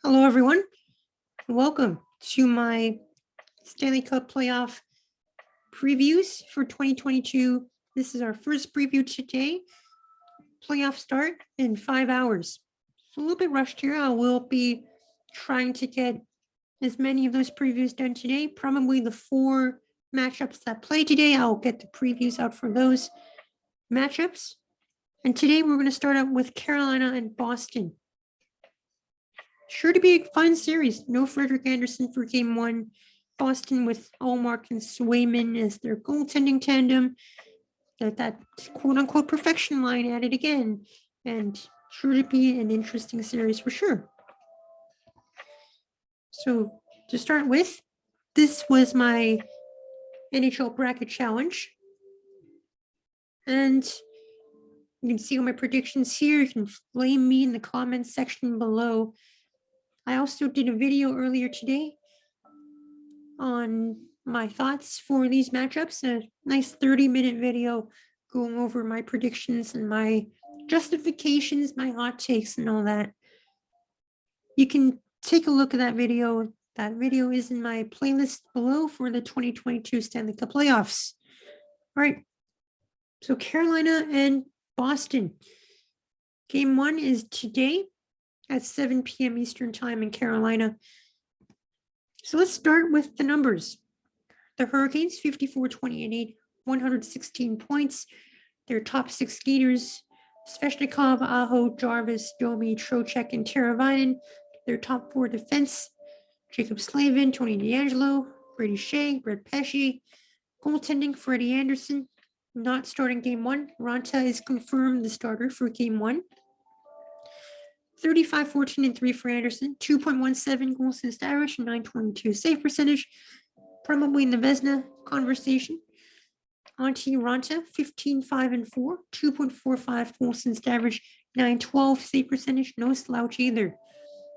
Hello, everyone. Welcome to my Stanley Cup playoff previews for 2022. This is our first preview today. Playoff start in 5 hours. It's a little bit rushed here. I will be trying to get as many of those previews done today. Probably the 4 matchups that play today. I'll get the previews out for those matchups. And today we're going to start out with Carolina and Boston. Sure to be a fun series. No Frederick Andersen for game 1. Boston with Allmark and Swayman as their goaltending tandem. That quote-unquote perfection line at it again. And sure to be an interesting series for sure. So to start with, this was my NHL bracket challenge. And you can see all my predictions here. You can blame me in the comments section below. I also did a video earlier today on my thoughts for these matchups, a nice 30-minute video going over my predictions and my justifications, my hot takes and all that. You can take a look at that video. That video is in my playlist below for the 2022 Stanley Cup playoffs. All right, so Carolina and Boston. Game 1 is today at 7 p.m. Eastern time in Carolina. So let's start with the numbers. The Hurricanes, 54-28, 116 points. Their top 6 skaters, Svechnikov, Ajo, Jarvis, Domi, Trocheck, and Teravainen. Their top 4 defense, Jacob Slavin, Tony DeAngelo, Brady Shea, Brett Pesce. Goaltending, Freddie Andersen, not starting game 1. Ranta is confirmed the starter for game 1. 35-14-3 for Andersen, 2.17 goals against average, 922 save percentage, probably in the Vezina conversation. Antti Ranta, 15-5-4, 2.45 goals against average, 912 save percentage, no slouch either.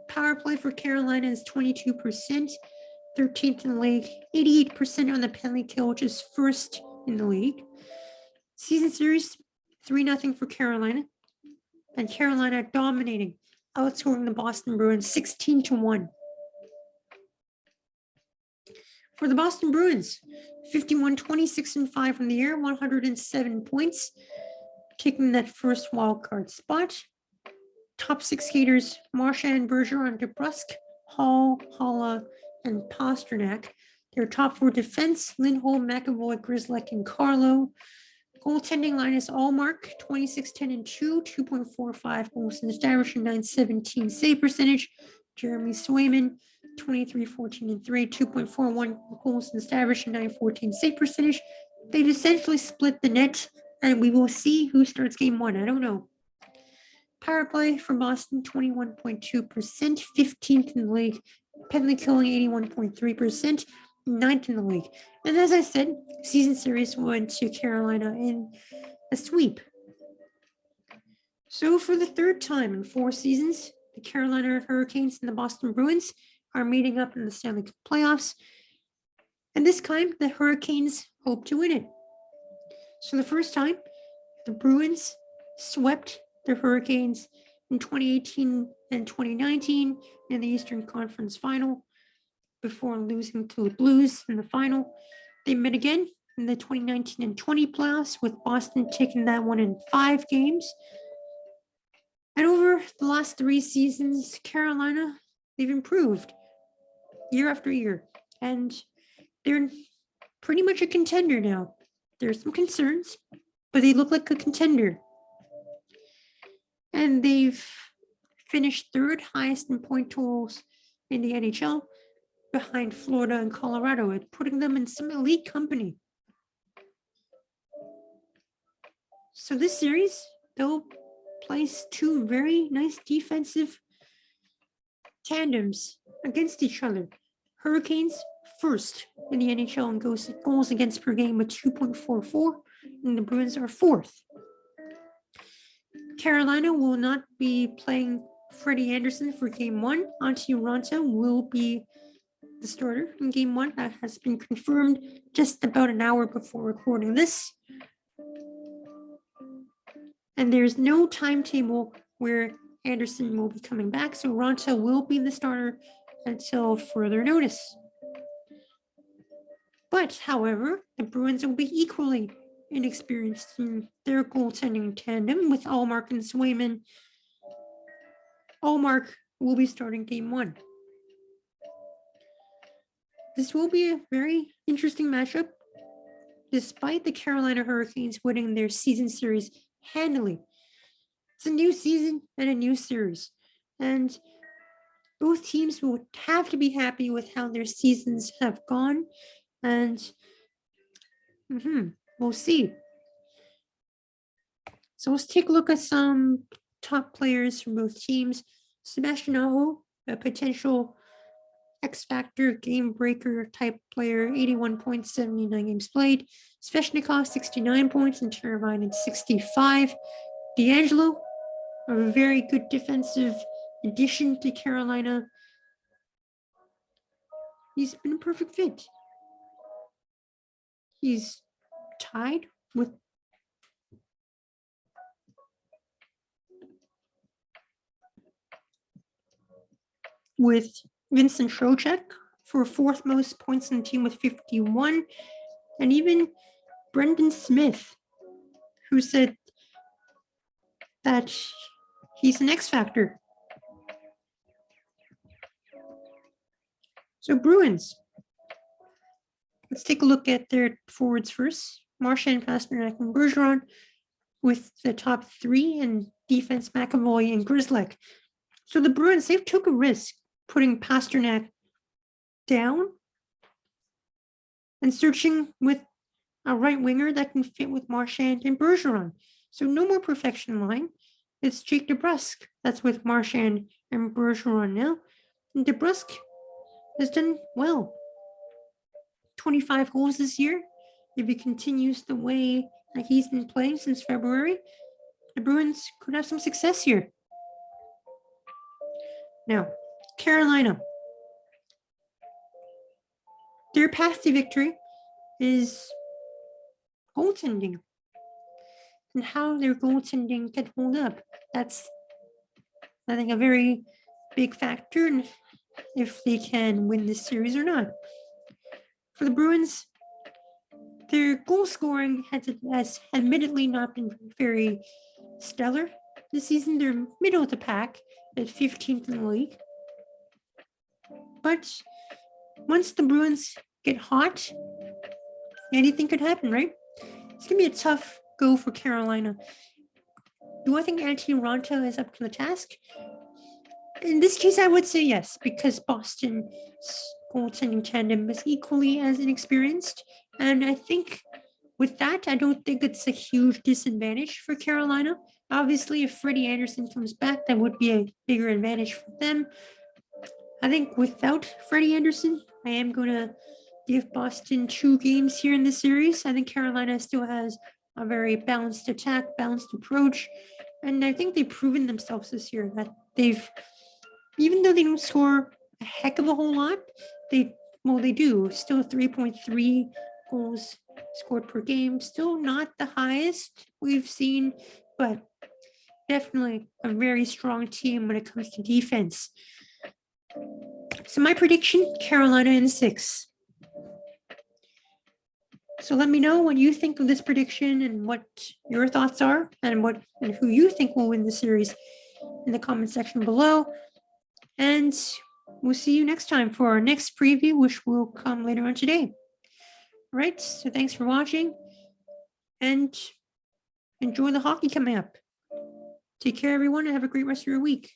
Power play for Carolina is 22%, 13th in the league, 88% on the penalty kill, which is first in the league. Season series, 3-0 for Carolina, and Carolina dominating, outscoring the Boston Bruins 16-1. For the Boston Bruins, 51-26-5 from the year, 107 points, taking that first wild card spot. Top 6 skaters, Marchand, Bergeron, DeBrusk, Hall, Haula, and Pasternak. Their top 4 defense, Lindholm, McAvoy, Grzelcyk, and Carlo. Goaltending line is Allmark, 26-10-2, 2.45 goals against average, and 917 save percentage. Jeremy Swayman, 23-14-3, 2.41 goals against average, and 914 save percentage. They've essentially split the net, and we will see who starts game 1. I don't know. Power play for Boston, 21.2%, 15th in the league. Penalty killing, 81.3%. 9th in the league. And as I said, season series went to Carolina in a sweep. So for the 3rd time in 4 seasons, the Carolina Hurricanes and the Boston Bruins are meeting up in the Stanley Cup playoffs. And this time, the Hurricanes hope to win it. So the first time, the Bruins swept the Hurricanes in 2018 and 2019 in the Eastern Conference Final, before losing to the Blues in the final. They met again in the 2019 and 20 playoffs, with Boston taking that one in 5 games. And over the last 3 seasons, Carolina, they've improved year after year. And they're pretty much a contender now. There's some concerns, but they look like a contender. And they've finished 3rd highest in point totals in the NHL, behind Florida and Colorado, putting them in some elite company. So this series, they'll place 2 very nice defensive tandems against each other. Hurricanes first in the NHL in goals against per game with 2.44, and the Bruins are 4th. Carolina will not be playing Freddie Andersen for game 1. Antti Ranta will be the starter in game 1. That has been confirmed just about an hour before recording this. And there's no timetable where Andersen will be coming back, so Raanta will be the starter until further notice. But, however, the Bruins will be equally inexperienced in their goaltending tandem with Allmark and Swayman. Allmark will be starting game 1. This will be a very interesting matchup, despite the Carolina Hurricanes winning their season series handily. It's a new season and a new series, and both teams will have to be happy with how their seasons have gone, and we'll see. So let's take a look at some top players from both teams. Sebastian Ajo, a potential X-Factor, game breaker type player, 81 points, 79 games played. Svechnikov, 69 points, and Teravainen, 65. D'Angelo, a very good defensive addition to Carolina. He's been a perfect fit. He's tied with Vincent Trocheck for 4th most points in the team with 51, and even Brendan Smith, who said that he's an X-Factor. So Bruins, let's take a look at their forwards first. Marchand, Pasternak, and Bergeron, with the top 3 in defense, McAvoy and Grzelcyk. So the Bruins, they've took a risk putting Pasternak down and searching with a right winger that can fit with Marchand and Bergeron. So no more perfection line. It's Jake DeBrusk that's with Marchand and Bergeron now. And DeBrusk has done well. 25 goals this year. If he continues the way that he's been playing since February, the Bruins could have some success here. Now, Carolina. Their path to victory is goaltending and how their goaltending can hold up. That's, I think, a very big factor in if they can win this series or not. For the Bruins, their goal scoring has admittedly not been very stellar this season. They're middle of the pack at 15th in the league. But once the Bruins get hot, anything could happen, right? It's going to be a tough go for Carolina. Do I think Antti Raanta is up to the task? In this case, I would say yes, because Boston's goaltending tandem is equally as inexperienced. And I think with that, I don't think it's a huge disadvantage for Carolina. Obviously, if Freddie Andersen comes back, that would be a bigger advantage for them. I think without Freddie Andersen, I am going to give Boston 2 games here in the series. I think Carolina still has a very balanced attack, balanced approach. And I think they've proven themselves this year that they've, even though they don't score a heck of a whole lot, they do. Still 3.3 goals scored per game. Still not the highest we've seen, but definitely a very strong team when it comes to defense. So my prediction, Carolina in 6. So let me know what you think of this prediction and what your thoughts are and who you think will win the series in the comment section below. And we'll see you next time for our next preview, which will come later on today. All right, so thanks for watching and enjoy the hockey coming up. Take care, everyone, and have a great rest of your week.